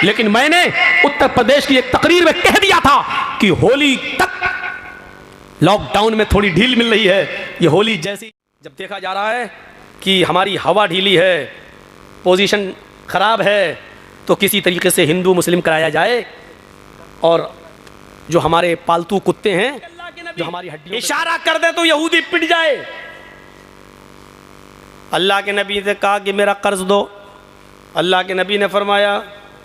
लेकिन मैंने उत्तर प्रदेश की एक तकरीर में कह दिया था कि होली तक लॉकडाउन में थोड़ी ढील मिल रही है। ये होली जैसी जब देखा जा रहा है कि हमारी हवा ढीली है, पोजीशन खराब है, तो किसी तरीके से हिंदू मुस्लिम कराया जाए और जो हमारे पालतू कुत्ते हैं जो हमारी हड्डियों इशारा कर दे तो यहूदी पिट जाए। अल्लाह के नबी ने कहा कि मेरा कर्ज दो। अल्लाह के नबी ने फरमाया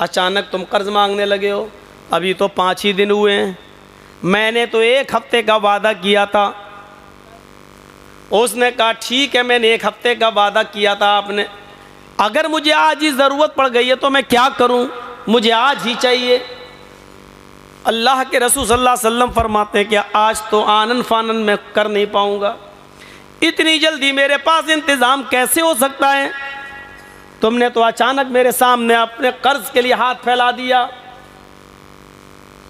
अचानक तुम कर्ज मांगने लगे हो, अभी तो 5 ही दिन हुए हैं, मैंने तो 1 हफ्ते का वादा किया था। उसने कहा ठीक है, मैंने 1 हफ्ते का वादा किया था आपने, अगर मुझे आज ही ज़रूरत पड़ गई है तो मैं क्या करूं, मुझे आज ही चाहिए। अल्लाह के रसूल सल्लल्लाहु अलैहि वसल्लम फरमाते हैं कि आज तो आनन फानन में कर नहीं पाऊंगा, इतनी जल्दी मेरे पास इंतज़ाम कैसे हो सकता है, तुमने तो अचानक मेरे सामने अपने कर्ज के लिए हाथ फैला दिया।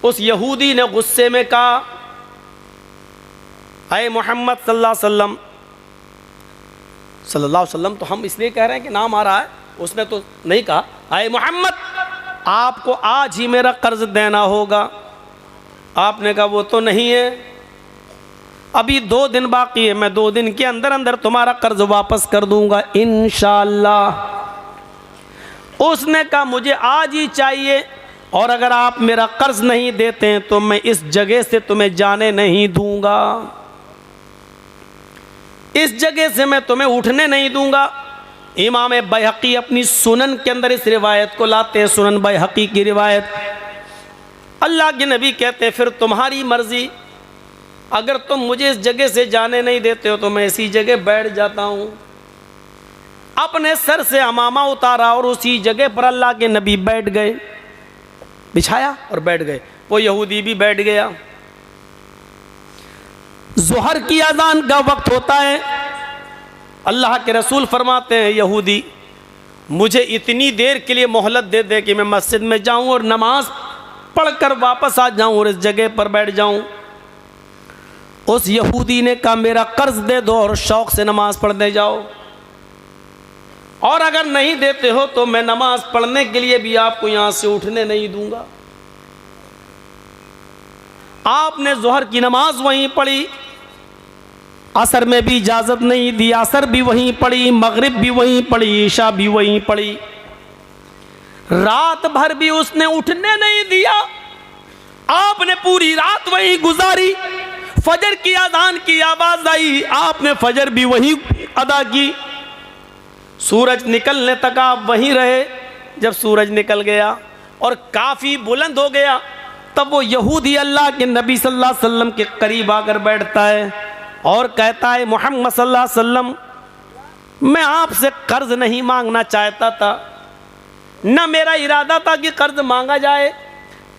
उस यहूदी ने गुस्से में कहा अय मोहम्मद सल्लल्लाहु अलैहि वसल्लम, तो हम इसलिए कह रहे हैं कि नाम आ रहा है, उसने तो नहीं कहा अय मोहम्मद आपको आज ही मेरा कर्ज देना होगा। आपने कहा वो तो नहीं है, अभी 2 दिन बाकी है, मैं 2 दिन के अंदर अंदर तुम्हारा कर्ज वापस कर दूंगा इंशाअल्लाह। उसने कहा मुझे आज ही चाहिए, और अगर आप मेरा कर्ज नहीं देते हैं तो मैं इस जगह से तुम्हें जाने नहीं दूंगा, इस जगह से मैं तुम्हें उठने नहीं दूंगा। इमाम बैहक़ी अपनी सुनन के अंदर इस रिवायत को लाते हैं, सुनन बैहक़ी की रिवायत। अल्लाह के नबी कहते हैं फिर तुम्हारी मर्जी, अगर तुम मुझे इस जगह से जाने नहीं देते हो तो मैं इसी जगह बैठ जाता हूँ। अपने सर से अमामा उतारा और उसी जगह पर अल्लाह के नबी बैठ गए, बिछाया और बैठ गए। वो यहूदी भी बैठ गया। ज़ोहर की अज़ान का वक्त होता है, अल्लाह के रसूल फरमाते हैं यहूदी मुझे इतनी देर के लिए मोहलत दे दे कि मैं मस्जिद में जाऊं और नमाज पढ़कर वापस आ जाऊं और इस जगह पर बैठ जाऊं। उस यहूदी ने कहा मेरा कर्ज दे दो और शौक से नमाज पढ़ने जाओ, और अगर नहीं देते हो तो मैं नमाज पढ़ने के लिए भी आपको यहां से उठने नहीं दूंगा। आपने ज़ोहर की नमाज वहीं पढ़ी, असर में भी इजाज़त नहीं दी, असर भी वहीं पढ़ी, मगरिब भी वहीं पढ़ी, ईशा भी वहीं पढ़ी, रात भर भी उसने उठने नहीं दिया। आपने पूरी रात वहीं गुजारी। फजर की अज़ान की आवाज़ आई, आपने फजर भी वहीं अदा की। सूरज निकलने तक आप वहीं रहे। जब सूरज निकल गया और काफ़ी बुलंद हो गया, तब वो यहूदी अल्लाह के नबी सल्लल्लाहु अलैहि वसल्लम के करीब आकर बैठता है और कहता है मोहम्मद सल्लल्लाहु अलैहि वसल्लम, मैं आपसे कर्ज नहीं मांगना चाहता था, न मेरा इरादा था कि कर्ज मांगा जाए,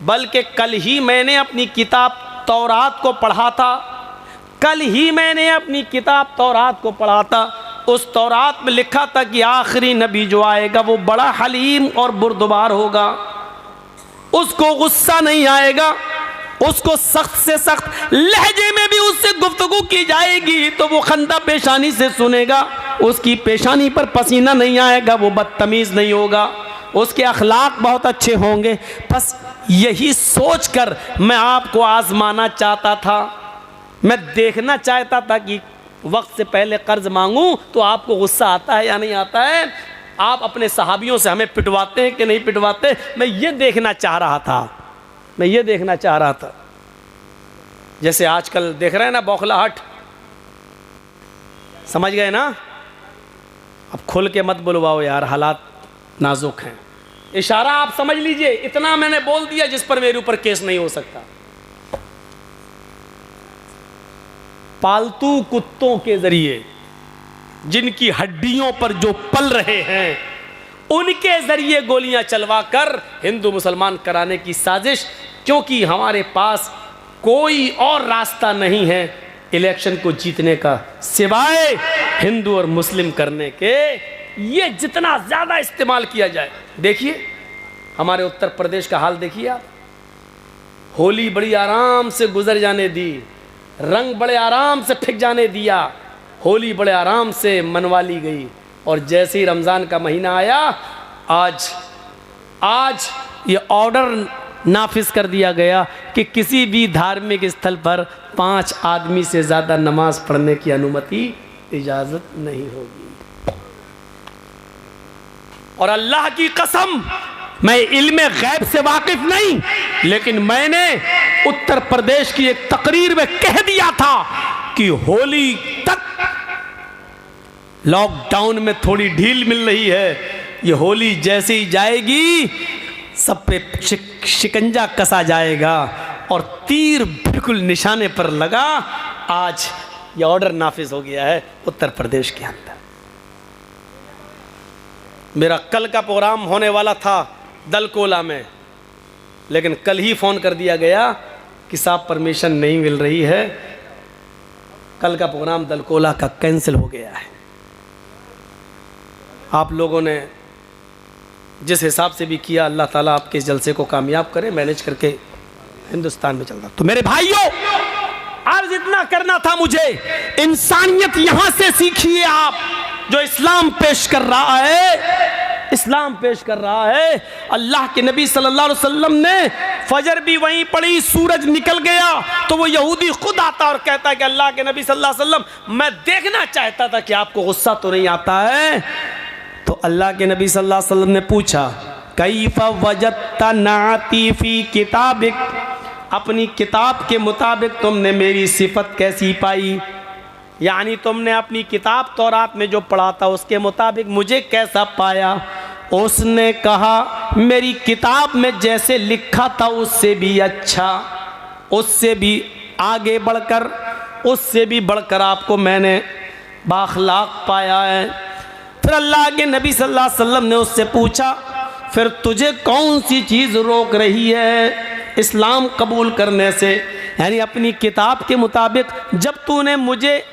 बल्कि कल ही मैंने अपनी किताब तौरात को पढ़ा था, कल ही मैंने अपनी किताब तौरात को पढ़ा था। उस तौरात में लिखा था कि आखिरी नबी जो आएगा वो बड़ा हलीम और बुर्दबार होगा, उसको गुस्सा नहीं आएगा, उसको सख्त से सख्त लहजे में भी उससे गुफ्तगू की जाएगी तो वो खंदा पेशानी से सुनेगा, उसकी पेशानी पर पसीना नहीं आएगा, वो बदतमीज़ नहीं होगा, उसके अखलाक बहुत अच्छे होंगे। बस यही सोचकर मैं आपको आजमाना चाहता था, मैं देखना चाहता था कि वक्त से पहले कर्ज मांगूं तो आपको गुस्सा आता है या नहीं आता है, आप अपने सहाबियों से हमें पिटवाते हैं कि नहीं पिटवाते। मैं ये देखना चाह रहा था, मैं ये देखना चाह रहा था। जैसे आजकल देख रहे हैं ना बौखलाहट, समझ गए ना। अब खुल के मत बुलवाओ यार, हालात नाजुक हैं। इशारा आप समझ लीजिए, इतना मैंने बोल दिया जिस पर मेरे ऊपर केस नहीं हो सकता। पालतू कुत्तों के जरिए जिनकी हड्डियों पर जो पल रहे हैं, उनके जरिए गोलियां चलवाकर हिंदू मुसलमान कराने की साजिश, क्योंकि हमारे पास कोई और रास्ता नहीं है इलेक्शन को जीतने का सिवाय हिंदू और मुस्लिम करने के। ये जितना ज़्यादा इस्तेमाल किया जाए, देखिए हमारे उत्तर प्रदेश का हाल देखिए आप। होली बड़ी आराम से गुजर जाने दी, रंग बड़े आराम से फिक जाने दिया, होली बड़े आराम से मनवा ली गई, और जैसे ही रमज़ान का महीना आया, आज ये ऑर्डर नाफिज कर दिया गया कि किसी भी धार्मिक स्थल पर 5 आदमी से ज़्यादा नमाज पढ़ने की अनुमति इजाज़त नहीं होगी। और अल्लाह की कसम, मैं इल्मे गैब से वाकिफ नहीं, लेकिन मैंने उत्तर प्रदेश की एक तकरीर में कह दिया था कि होली तक लॉकडाउन में थोड़ी ढील मिल रही है, ये होली जैसे ही जाएगी सब पे शिकंजा कसा जाएगा और तीर बिल्कुल निशाने पर लगा। आज ये ऑर्डर नाफिज हो गया है उत्तर प्रदेश के अंदर। मेरा कल का प्रोग्राम होने वाला था दलकोला में, लेकिन कल ही फ़ोन कर दिया गया कि साहब परमिशन नहीं मिल रही है, कल का प्रोग्राम दलकोला का कैंसिल हो गया है। आप लोगों ने जिस हिसाब से भी किया, अल्लाह ताला आपके इस जलसे को कामयाब करे, मैनेज करके हिंदुस्तान में चलता। तो मेरे भाइयों, अर्ज इतना करना था मुझे, इंसानियत यहां से सीखिए आप। जो इस्लाम पेश कर रहा है, इस्लाम पेश कर रहा है, अल्लाह के नबी सल्लल्लाहु अलैहि वसल्लम ने फजर भी वहीं पढ़ी, सूरज निकल गया तो वो यहूदी खुद आता और कहता है कि अल्लाह के नबी सल्लल्लाहु अलैहि वसल्लम, मैं देखना चाहता था कि आपको गुस्सा तो नहीं आता है। तो अल्लाह के नबी सल्लल्लाहु अलैहि वसल्लम ने पूछा, कैफ़ा वजदता नाती फी किताबिक, अपनी किताब के मुताबिक तुमने मेरी सिफत कैसी पाई, यानी तुमने अपनी किताब तौरात में जो पढ़ा था उसके मुताबिक मुझे कैसा पाया। उसने कहा, मेरी किताब में जैसे लिखा था उससे भी अच्छा, उससे भी आगे बढ़कर, उससे भी बढ़कर आपको मैंने बाखलाक पाया है। फिर अल्लाह के नबी सल्लल्लाहु अलैहि वसल्लम ने उससे पूछा, फिर तुझे कौन सी चीज़ रोक रही है इस्लाम कबूल करने से, यानी अपनी किताब के मुताबिक जब तूने मुझे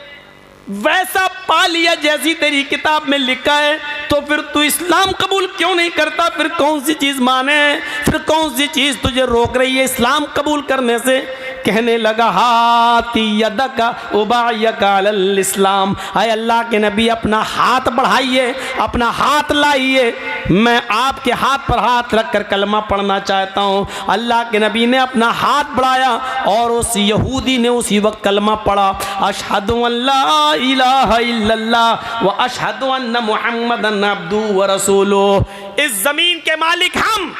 वैसा पा लिया जैसी तेरी किताब में लिखा है, तो फिर तू इस्लाम कबूल क्यों नहीं करता? फिर कौन सी चीज़ माने, फिर कौन सी चीज़ तुझे रोक रही है इस्लाम कबूल करने से? कहने लगा, हाथी यदका उबायका अल इस्लाम, आए अल्लाह के नबी अपना हाथ बढ़ाइए, अपना हाथ लाइए, मैं आपके हाथ पर हाथ रख कर कलमा पढ़ना चाहता हूँ। अल्लाह के नबी ने अपना हाथ बढ़ाया और उस यहूदी ने उसी वक्त कलमा पढ़ा, अशहदु अल्ला इलाहा इल्लल्लाह व अशहदु अन्ना मुहम्मदन अब्दुहु व रसूलुहु। इस ज़मीन के मालिक हम,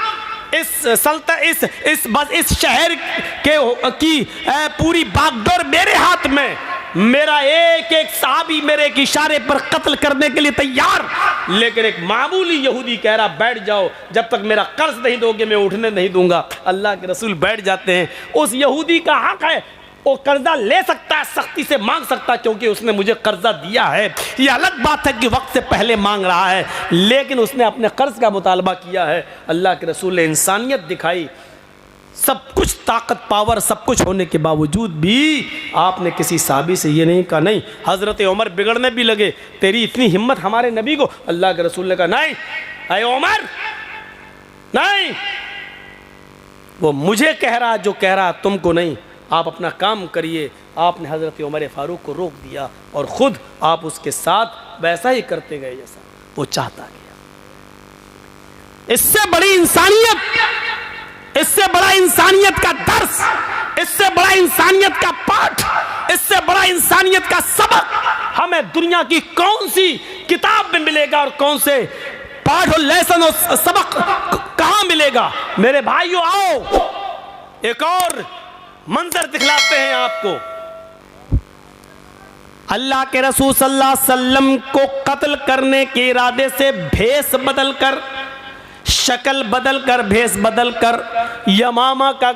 इस शहर की पूरी बागडोर मेरे हाथ में, मेरा एक एक साहबी मेरे एक इशारे पर कत्ल करने के लिए तैयार, लेकिन एक मामूली यहूदी कह रहा बैठ जाओ, जब तक मेरा कर्ज नहीं दोगे मैं उठने नहीं दूंगा। अल्लाह के रसूल बैठ जाते हैं। उस यहूदी का हक है, वो कर्जा ले सकता है, सख्ती से मांग सकता है, क्योंकि उसने मुझे कर्जा दिया है। ये अलग बात है कि वक्त से पहले मांग रहा है, लेकिन उसने अपने कर्ज का मुतालबा किया है। अल्लाह के रसूल ने इंसानियत दिखाई, सब कुछ ताकत पावर सब कुछ होने के बावजूद भी आपने किसी साहबी से ये नहीं कहा। नहीं, हज़रत उमर बिगड़ने भी लगे, तेरी इतनी हिम्मत हमारे नबी को? अल्लाह के रसूल ने कहा, नहीं अय उमर नहीं, वो मुझे कह रहा जो कह रहा, तुमको नहीं, आप अपना काम करिए। आपने हज़रत उमर फारूक को रोक दिया और ख़ुद आप उसके साथ वैसा ही करते गए जैसा वो चाहता गया। इससे बड़ी इंसानियत, इससे बड़ा इंसानियत का दर्स, इससे बड़ा इंसानियत का पाठ, इससे बड़ा इंसानियत का सबक हमें दुनिया की कौन सी किताब में मिलेगा और कौन से पाठ और लेसन और सबक कहाँ मिलेगा? मेरे भाइयों, आओ एक और मंजर दिखलाते हैं आपको। अल्लाह के रसूल सल्लल्लाहु अलैहि वसल्लम को कत्ल करने के इरादे से भेष बदलकर, शक्ल बदलकर, भेष बदलकर यमामा का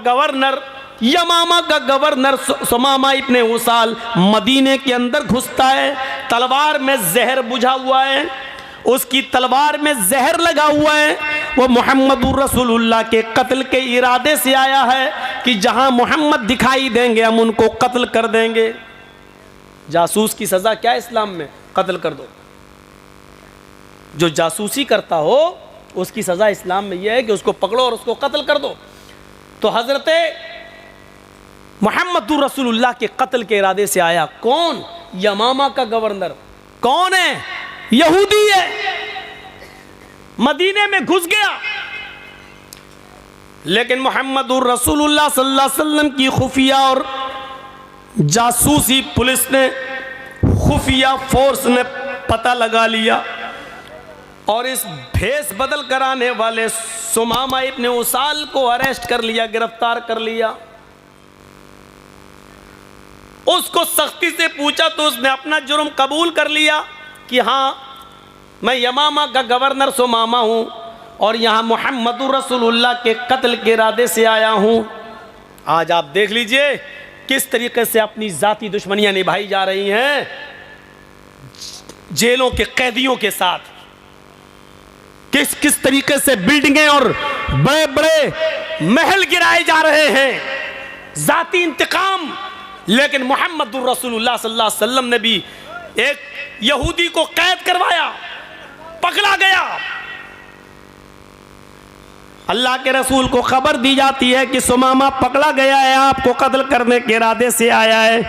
गवर्नर सुमामा इब्ने उसाल मदीने के अंदर घुसता है। तलवार में जहर बुझा हुआ है, उसकी तलवार में जहर लगा हुआ है। वो मुहम्मदुर रसूलुल्लाह के कत्ल के इरादे से आया है कि जहां मोहम्मद दिखाई देंगे हम उनको कत्ल कर देंगे। जासूस की सज़ा क्या है इस्लाम में? कत्ल कर दो। जो जासूसी करता हो उसकी सज़ा इस्लाम में यह है कि उसको पकड़ो और उसको कत्ल कर दो। तो हज़रत मुहम्मदुर रसूलुल्लाह के कत्ल के इरादे से आया। कौन? यमामा का गवर्नर। कौन है? यहूदी है। मदीने में घुस गया। लेकिन मुहम्मदुर रसूलुल्लाह सल्लल्लाहु अलैहि वसल्लम की खुफिया और जासूसी पुलिस ने, खुफिया फोर्स ने पता लगा लिया और इस भेष बदल कराने वाले सुमामा इब्ने उसाल को अरेस्ट कर लिया, गिरफ्तार कर लिया। उसको सख्ती से पूछा तो उसने अपना जुर्म कबूल कर लिया कि हाँ, मैं यमामा का गवर्नर सुमामा हूँ और यहाँ मुहम्मदुर रसूलुल्लाह के कत्ल के इरादे से आया हूँ। आज आप देख लीजिए किस तरीके से अपनी जाती दुश्मनियाँ निभाई जा रही हैं जेलों के कैदियों के साथ, किस किस तरीके से बिल्डिंगें और बड़े बड़े महल गिराए जा रहे हैं, जाती इंतकाम। लेकिन मुहम्मदुर रसूलुल्लाह सल्लल्लाहु अलैहि वसल्लम ने भी एक यहूदी को कैद करवाया, पकड़ा गया। अल्लाह के रसूल को खबर दी जाती है कि सुमामा पकड़ा गया है, आपको कत्ल करने के इरादे से आया है।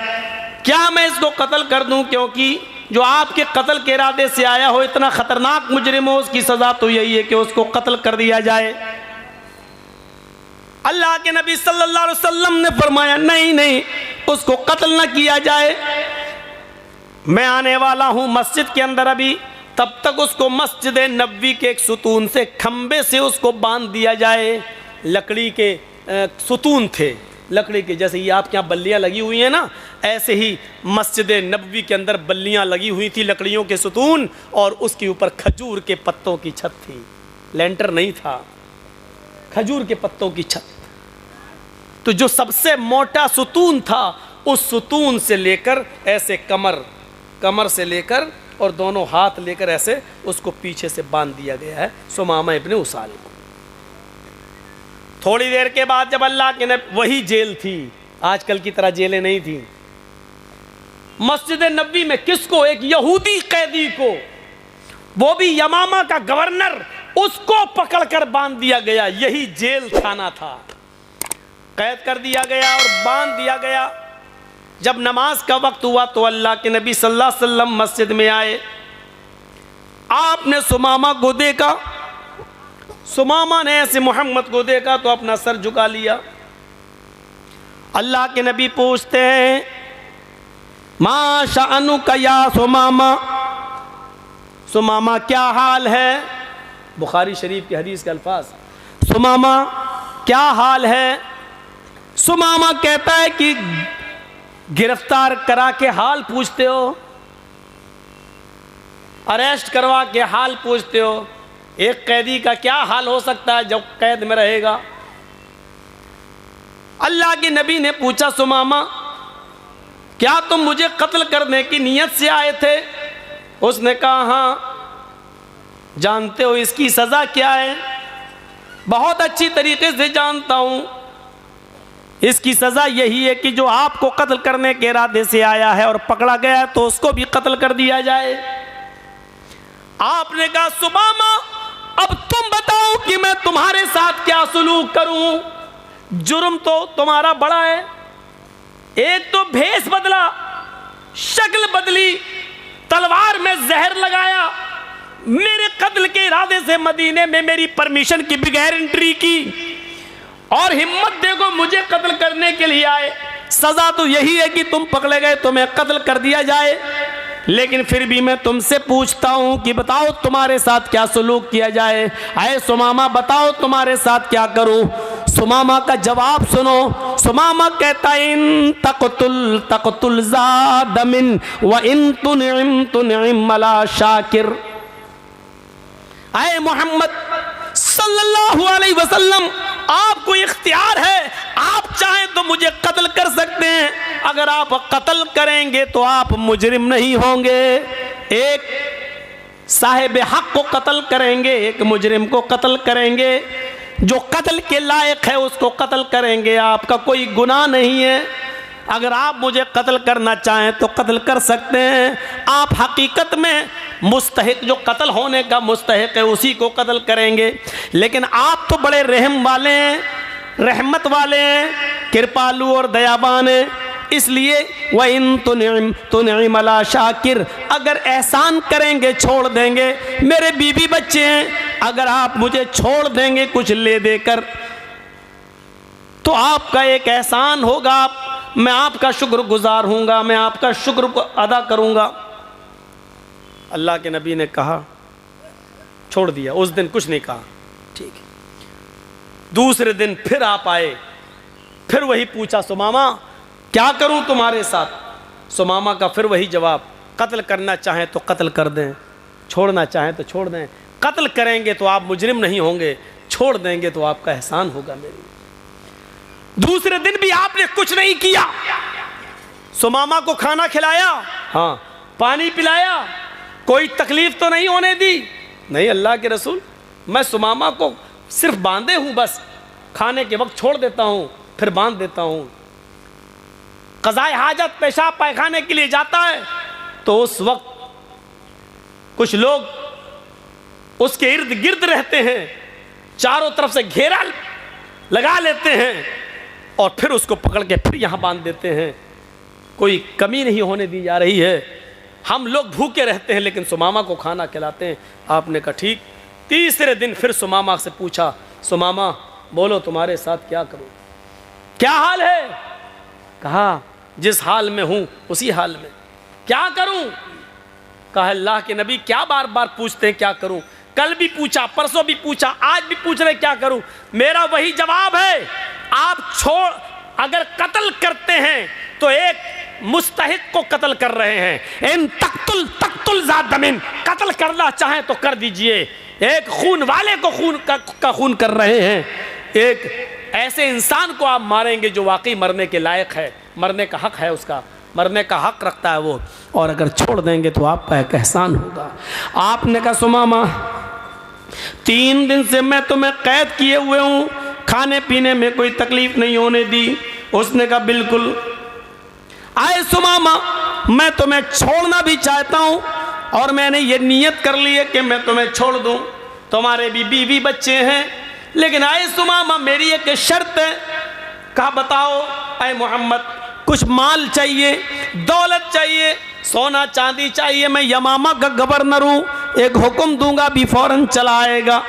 क्या मैं इसको कत्ल कर दूं? क्योंकि जो आपके कत्ल के इरादे से आया हो, इतना खतरनाक मुजरिम हो, उसकी सजा तो यही है कि उसको कत्ल कर दिया जाए। अल्लाह के नबी सल्लल्लाहु अलैहि वसल्लम ने फरमाया नहीं नहीं, उसको कत्ल न किया जाए। मैं आने वाला हूं मस्जिद के अंदर अभी, तब तक उसको मस्जिद नबवी के एक सुतून से, खंबे से उसको बांध दिया जाए। लकड़ी के सुतून थे, लकड़ी के, जैसे ये आपके यहाँ बल्लियाँ लगी हुई हैं ना, ऐसे ही मस्जिद नबवी के अंदर बल्लियाँ लगी हुई थी, लकड़ियों के सुतून, और उसके ऊपर खजूर के पत्तों की छत थी। लेंटर नहीं था, खजूर के पत्तों की छत। तो जो सबसे मोटा सुतून था, उस सुतून से लेकर ऐसे कमर से लेकर और दोनों हाथ लेकर ऐसे उसको पीछे से बांध दिया गया है सुमामा इब्ने उसाल को। थोड़ी देर के बाद जब अल्लाह के नबी, वही जेल थी, आजकल की तरह जेलें नहीं थी, मस्जिद नबवी में किसको? एक यहूदी कैदी को, वो भी यमामा का गवर्नर, उसको पकड़कर बांध दिया गया। यही जेल खाना था, कैद कर दिया गया और बांध दिया गया। जब नमाज का वक्त हुआ तो अल्लाह के नबी सल्लल्लाहु अलैहि वसल्लम मस्जिद में आए। आपने सुमामा को देखा, सुमामा ने ऐसे मोहम्मद को देखा तो अपना सर झुका लिया। अल्लाह के नबी पूछते हैं, मा शानुका या सुमामा, सुमामा क्या हाल है? बुखारी शरीफ की हदीस के अल्फाज, सुमामा क्या हाल है? सुमामा कहता है कि गिरफ्तार करा के हाल पूछते हो, अरेस्ट करवा के हाल पूछते हो। एक कैदी का क्या हाल हो सकता है जब कैद में रहेगा? अल्लाह के नबी ने पूछा, सुमामा क्या तुम मुझे कत्ल करने की नीयत से आए थे? उसने कहा हाँ। जानते हो इसकी सज़ा क्या है? बहुत अच्छी तरीके से जानता हूँ। इसकी सज़ा यही है कि जो आपको कत्ल करने के इरादे से आया है और पकड़ा गया है तो उसको भी कत्ल कर दिया जाए। आपने कहा, सुमामा अब तुम बताओ कि मैं तुम्हारे साथ क्या सलूक करूं? जुर्म तो तुम्हारा बड़ा है, एक तो भेष बदला, शक्ल बदली, तलवार में जहर लगाया, मेरे कत्ल के इरादे से मदीने में मेरी परमिशन की बगैर एंट्री की, और हिम्मत देखो मुझे कत्ल करने के लिए आए। सजा तो यही है कि तुम पकड़े गए, तुम्हें कत्ल कर दिया जाए। लेकिन फिर भी मैं तुमसे पूछता हूं कि बताओ तुम्हारे साथ क्या सलूक किया जाए? आए सुमामा बताओ तुम्हारे साथ क्या करूं? सुमामा का जवाब सुनो। सुमामा कहता है, इन तक़तुल तक़तुल ज़ादमिन व इन तुनिम मला शाकिर। आए मोहम्मद सल्लल्लाहु अलैहि वसल्लम, आपको इख्तियार है, आप चाहें तो मुझे कत्ल कर सकते हैं। अगर आप कत्ल करेंगे तो आप मुजरिम नहीं होंगे। एक साहिब हक को कत्ल करेंगे, एक मुजरिम को कत्ल करेंगे। जो कत्ल के लायक है उसको कत्ल करेंगे, आपका कोई गुनाह नहीं है। अगर आप मुझे कत्ल करना चाहें तो कत्ल कर सकते हैं। आप हकीकत में मुस्तहिक, जो कत्ल होने का मुस्तहिक है उसी को कत्ल करेंगे। लेकिन आप तो बड़े रहम वाले हैं, रहमत वाले हैं, कृपालु और दयावान हैं, इसलिए वह इन तुनिम अला शाकिर, अगर एहसान करेंगे छोड़ देंगे। मेरे बीवी बच्चे हैं, अगर आप मुझे छोड़ देंगे कुछ ले देकर तो आपका एक एहसान होगा, मैं आपका शुक्रगुजार हूँगा, मैं आपका शुक्र को अदा करूँगा। अल्लाह के नबी ने कहा, छोड़ दिया, उस दिन कुछ नहीं कहा, ठीक है। दूसरे दिन फिर आप आए, फिर वही पूछा, सुमामा क्या करूं तुम्हारे साथ? सुमामा का फिर वही जवाब, कत्ल करना चाहें तो कत्ल कर दें, छोड़ना चाहें तो छोड़ दें। कत्ल करेंगे तो आप मुजरिम नहीं होंगे, छोड़ देंगे तो आपका एहसान होगा मेरी। दूसरे दिन भी आपने कुछ नहीं किया। सुमामा को खाना खिलाया, हाँ, पानी पिलाया, कोई तकलीफ तो नहीं होने दी? नहीं अल्लाह के रसूल, मैं सुमामा को सिर्फ बांधे हूं, बस खाने के वक्त छोड़ देता हूं, फिर बांध देता हूं। क़ज़ाए हाजत, पेशाब पैखाने के लिए जाता है तो उस वक्त कुछ लोग उसके इर्द गिर्द रहते हैं, चारों तरफ से घेरा लगा लेते हैं और फिर उसको पकड़ के फिर यहाँ बांध देते हैं। कोई कमी नहीं होने दी जा रही है। हम लोग भूखे रहते हैं लेकिन सुमामा को खाना खिलाते हैं। आपने कहा ठीक। तीसरे दिन फिर सुमामा से पूछा, सुमामा बोलो तुम्हारे साथ क्या करूं, क्या हाल है? कहा जिस हाल में हूं उसी हाल में, क्या करूं? कहा अल्लाह के नबी क्या बार बार पूछते हैं क्या करूं? कल भी पूछा, परसों भी पूछा, आज भी पूछ रहे क्या करूं? मेरा वही जवाब है, आप अगर कत्ल करते हैं तो एक मुस्तहिक को कत्ल कर रहे हैं। इन तक्तुल ज़ादमिन, कत्ल करना चाहें तो कर दीजिए। एक खून वाले को का खून कर रहे हैं। एक ऐसे इंसान को आप मारेंगे जो वाकई मरने के लायक है, मरने का हक है, उसका मरने का हक रखता है वो, और अगर छोड़ देंगे तो आपका एक एहसान होगा। आपने कहा सुमामा 3 दिन से मैं तुम्हें कैद किए हुए हूँ, खाने पीने में कोई तकलीफ नहीं होने दी। उसने कहा बिल्कुल। आए सुमामा मैं तुम्हें छोड़ना भी चाहता हूँ और मैंने ये नियत कर ली है कि मैं तुम्हें छोड़ दूँ, तुम्हारे भी बीवी बच्चे हैं, लेकिन आए सुमामा मेरी एक शर्त है। कहा बताओ ऐ मोहम्मद, कुछ माल चाहिए, दौलत चाहिए, सोना चांदी चाहिए, मैं यमामा का गवर्नर हूँ, एक हुक्म दूंगा भी फौरन चला आएगा।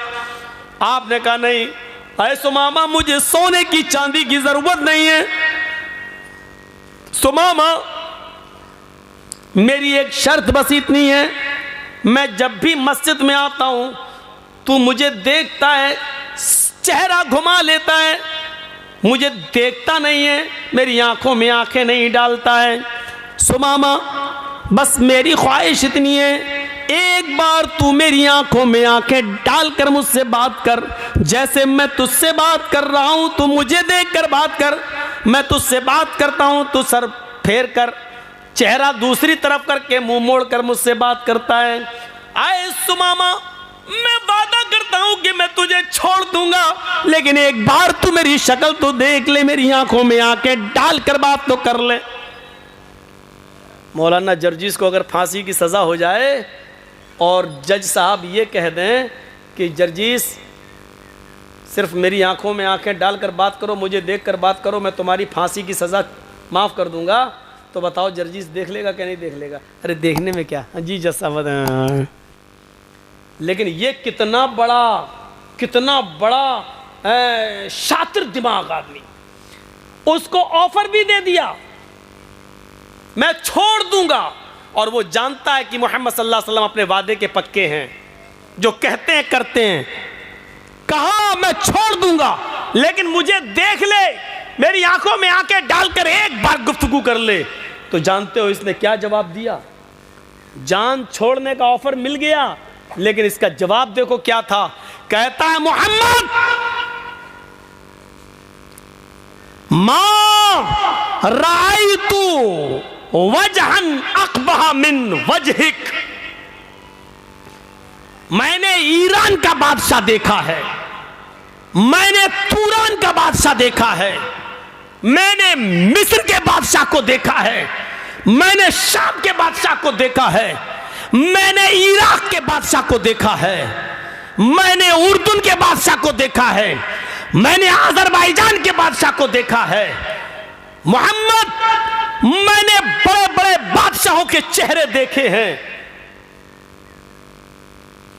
आपने कहा नहीं ऐ सुमामा मुझे सोने की चांदी की जरूरत नहीं है। सुमामा मेरी एक शर्त बस इतनी है, मैं जब भी मस्जिद में आता हूं तू मुझे देखता है, चेहरा घुमा लेता है, मुझे देखता नहीं है, मेरी आंखों में आंखें नहीं डालता है। सुमामा बस मेरी ख्वाहिश इतनी है, एक बार तू मेरी आंखों में आंखें डालकर मुझसे बात कर, जैसे मैं तुझसे बात कर रहा हूं तू मुझे देखकर बात कर, मैं तुझसे बात करता हूं तू सर फेर कर, चेहरा दूसरी तरफ करके मुंह मोड़ कर मुझसे बात करता है। आए सुमामा मैं वादा करता हूं कि मैं तुझे छोड़ दूंगा, लेकिन एक बार तू मेरी शक्ल तो देख ले, मेरी आंखों में आंखें डालकर बात तो कर ले। मौलाना जर्जीस को अगर फांसी की सजा हो जाए और जज साहब ये कह दें कि जर्जीस सिर्फ मेरी आंखों में आंखें डालकर बात करो, मुझे देखकर बात करो, मैं तुम्हारी फांसी की सज़ा माफ़ कर दूंगा, तो बताओ जर्जीस देख लेगा क्या नहीं देख लेगा? अरे देखने में क्या जी जज साहब। लेकिन ये कितना बड़ा शातिर दिमाग आदमी, उसको ऑफर भी दे दिया मैं छोड़ दूंगा, और वो जानता है कि मोहम्मद सल्लल्लाहु अलैहि वसल्लम अपने वादे के पक्के हैं, जो कहते हैं करते हैं। कहा मैं छोड़ दूंगा लेकिन मुझे देख ले, मेरी आंखों में आंखें डालकर एक बार गुफ्तगू कर ले। तो जानते हो इसने क्या जवाब दिया? जान छोड़ने का ऑफर मिल गया, लेकिन इसका जवाब देखो क्या था। कहता है मोहम्मद मां रायतु वजहन अक़बह मिन वजहिक, मैंने ईरान का बादशाह देखा है, मैंने तुरान का बादशाह देखा है, मैंने मिस्र के बादशाह को देखा है, मैंने शाम के बादशाह को देखा है, मैंने इराक के बादशाह को देखा है, मैंने उर्दून के बादशाह को देखा है, मैंने अजरबैजान के बादशाह को देखा है। मोहम्मद मैंने बड़े बड़े बादशाहों के चेहरे देखे हैं,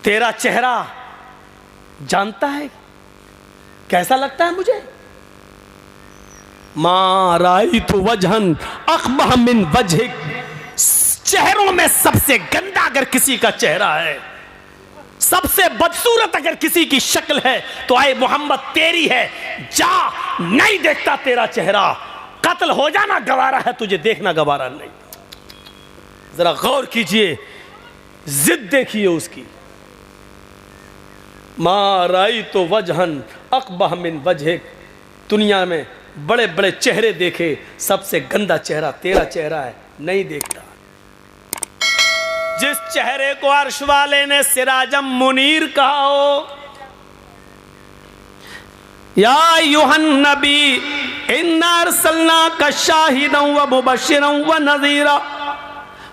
तेरा चेहरा जानता है कैसा लगता है मुझे? मा राइतु वजहन अक़बह मिन वजहिक, चेहरों में सबसे गंदा अगर किसी का चेहरा है, सबसे बदसूरत अगर किसी की शक्ल है तो आए मोहम्मद तेरी है। जा, नहीं देखता तेरा चेहरा, कत्ल हो जाना गवारा है, तुझे देखना गवारा नहीं। जरा गौर कीजिए, जिद देखिए उसकी। मा राइतु वजहन अक़बह मिन वजहिक, दुनिया में बड़े बड़े चेहरे देखे, सबसे गंदा चेहरा तेरा चेहरा है, नहीं देखता। जिस चेहरे को अर्श वाले ने सिराजम मुनीर कहा हो, या अय्युहन नबी इन्ना अरसलनाका शाहिदन व मुबश्शिरन व नज़ीरा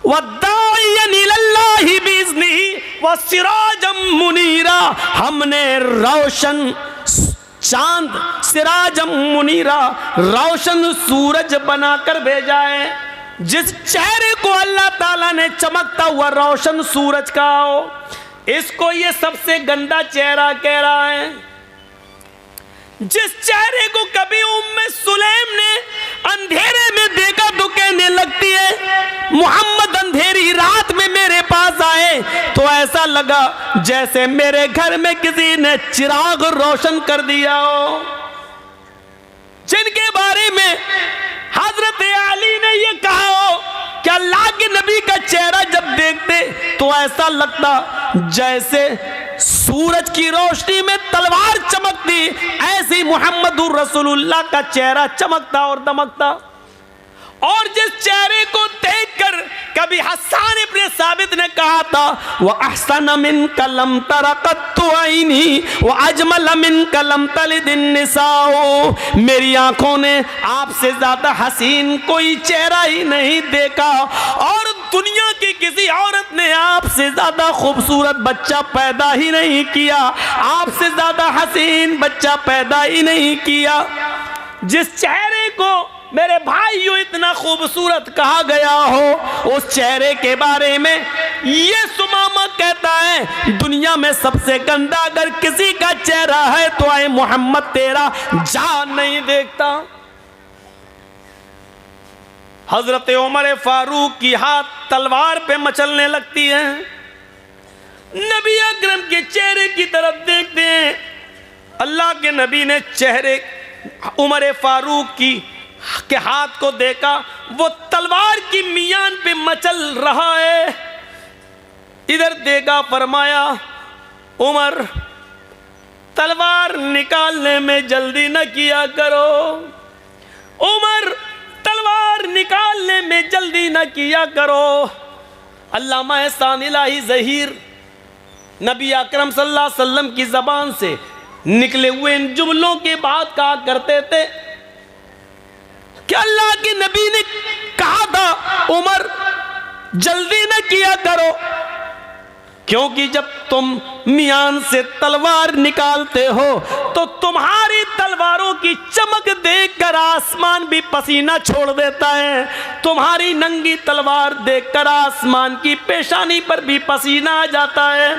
व दाइयन इलल्लाहि बिइज़्निही व सिराजम मुनीरा, हमने रोशन चांद, सिराजम मुनीरा, रोशन सूरज बनाकर भेजा है। जिस चेहरे को अल्लाह ताला ने चमकता हुआ रोशन सूरज का हो, इसको ये सबसे गंदा चेहरा कह रहा है। जिस चेहरे को कभी उम्मे सुलैम ने अंधेरे में देखा तो कहने लगती है मोहम्मद अंधेरी रात में मेरे पास आए तो ऐसा लगा जैसे मेरे घर में किसी ने चिराग रोशन कर दिया हो। जिनके बारे में हजरत अली ने ये कहा हो कि अल्लाह के नबी का चेहरा जब देखते तो ऐसा लगता जैसे सूरज की रोशनी में तलवार चमकती, ऐसे मुहम्मदुर रसूलुल्लाह का चेहरा चमकता और दमकता। और जिस चेहरे को देखकर कभी हसन इब्ने साबित ने कहा था वह अहसन मिन कलम तरकत्तु ऐनी व अजमल मिन कलम तलिदिन निसाओ, मेरी आंखों ने आपसे ज्यादा हसीन कोई चेहरा ही नहीं देखा और दुनिया की किसी औरत ने आपसे ज्यादा खूबसूरत बच्चा पैदा ही नहीं किया, आपसे ज्यादा हसीन बच्चा पैदा ही नहीं किया। जिस चेहरे को मेरे भाइयों इतना खूबसूरत कहा गया हो, उस चेहरे के बारे में ये सुमामा कहता है दुनिया में सबसे गंदा अगर किसी का चेहरा है तो आए मोहम्मद तेरा जा, नहीं देखता। हजरत उमर फारूक की हाथ तलवार पे मचलने लगती है। नबी अकरम के चेहरे की तरफ देखते हैं, अल्लाह के नबी ने चेहरे उमर फारूक के हाथ को देखा, वो तलवार की मियान पे मचल रहा है। इधर देखा, फरमाया उमर तलवार निकालने में जल्दी न किया करो, उमर तलवार निकालने में जल्दी न किया करो। अल्लामा एहसान इलाही ज़हीर नबी अकरम सल्लल्लाहु अलैहि वसल्लम की ज़बान से निकले हुए इन जुमलों के बाद कहा करते थे कि अल्लाह के नबी ने कहा था उमर जल्दी न किया करो, क्योंकि जब तुम मियान से तलवार निकालते हो तो तुम्हारी तलवारों की चमक देखकर आसमान भी पसीना छोड़ देता है, तुम्हारी नंगी तलवार देखकर आसमान की पेशानी पर भी पसीना आ जाता है,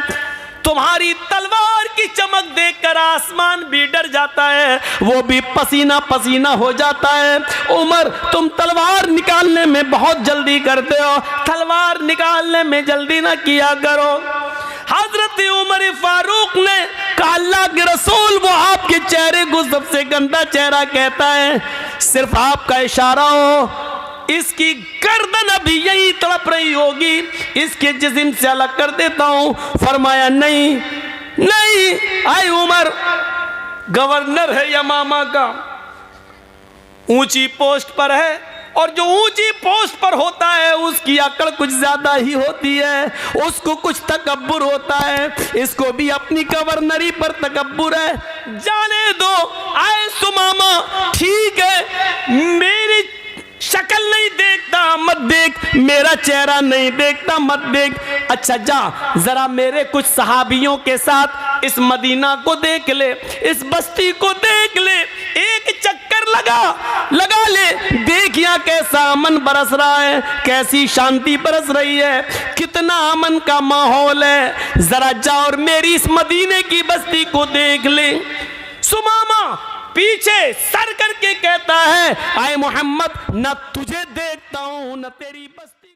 तुम्हारी तलवार की चमक देखकर आसमान भी डर जाता है, वो भी पसीना पसीना हो जाता है। उमर तुम तलवार निकालने में बहुत जल्दी करते हो, तलवार निकालने में जल्दी ना किया करो। हजरत उमर फारूक ने कहा अल्लाह के रसूल वो आपके चेहरे को सबसे गंदा चेहरा कहता है, सिर्फ आपका इशारा हो इसकी गर्दन अभी यही तड़प रही होगी, इसके जिस्म से अलग कर देता हूं। फरमाया नहीं नहीं, आए उमर गवर्नर है यमामा का, ऊंची पोस्ट पर है और जो ऊंची पोस्ट पर होता है उसकी अकड़ कुछ ज्यादा ही होती है, उसको कुछ तकब्बुर होता है, इसको भी अपनी गवर्नरी पर तकब्बुर है, जाने दो। आए सुमामा ठीक है मेरी शक्ल नहीं देखता मत देख, मेरा चेहरा नहीं देखता मत देख, अच्छा जा जरा मेरे कुछ सहाबियों के साथ इस मदीना को देख ले, इस बस्ती को देख ले, एक चक्कर लगा ले, देख यहाँ कैसा अमन बरस रहा है, कैसी शांति बरस रही है, कितना अमन का माहौल है, जरा जा और मेरी इस मदीने की बस्ती को देख ले। सुमामा पीछे सर करके कहता है मोहम्मद न तुझे देखता हूं न तेरी बस्ती।